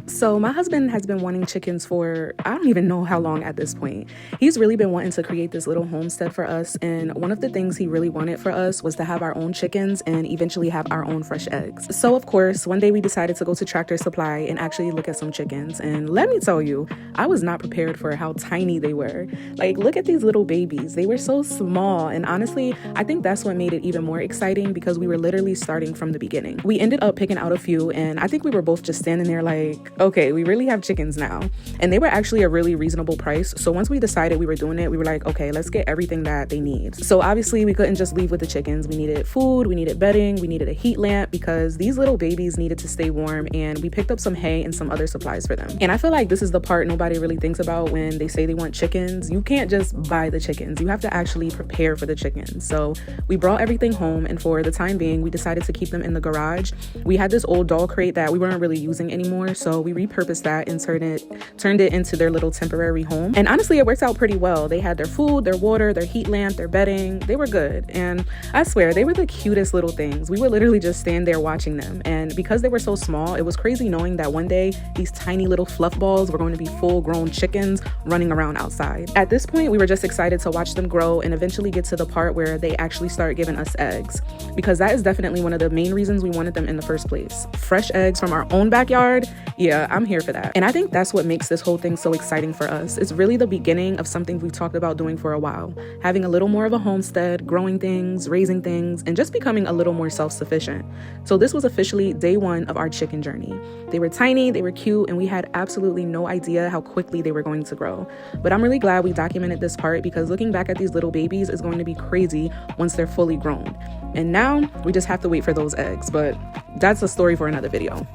So my husband has been wanting chickens for I don't even know how long at this point. He's really been wanting to create this little homestead for us, and one of the things he really wanted for us was to have our own chickens and eventually have our own fresh eggs. So of course, one day we decided to go to Tractor Supply and actually look at some chickens, and let me tell you, I was not prepared for how tiny they were. Like, look at these little babies. They were so small, and honestly, I think that's what made it even more exciting because we were literally starting from the beginning. We ended up picking out a few, and I think we were both just standing there like, okay, we really have chickens now. And they were actually a really reasonable price. So once we decided we were doing it, we were like, okay, let's get everything that they need. So obviously we couldn't just leave with the chickens. We needed food, we needed bedding, we needed a heat lamp because these little babies needed to stay warm, and we picked up some hay and some other supplies for them. And I feel like this is the part nobody really thinks about when they say they want chickens. You can't just buy the chickens. You have to actually prepare for the chickens. So we brought everything home, and for the time being, we decided to keep them in the garage. We had this old doll crate that we weren't really using anymore, so we repurposed that and turned it into their little temporary home. And honestly, it worked out pretty well. They had their food, their water, their heat lamp, their bedding. They were good. And I swear, they were the cutest little things. We would literally just stand there watching them. And because they were so small, it was crazy knowing that one day these tiny little fluff balls were going to be full-grown chickens running around outside. At this point, we were just excited to watch them grow and eventually get to the part where they actually start giving us eggs, because that is definitely one of the main reasons we wanted them in the first place. Fresh eggs from our own backyard. Yeah, I'm here for that. And I think that's what makes this whole thing so exciting for us. It's really the beginning of something we've talked about doing for a while, having a little more of a homestead, growing things, raising things, and just becoming a little more self-sufficient. So this was officially day one of our chicken journey. They were tiny, they were cute, and we had absolutely no idea how quickly they were going to grow. But I'm really glad we documented this part, because looking back at these little babies is going to be crazy once they're fully grown. And now we just have to wait for those eggs, but that's a story for another video.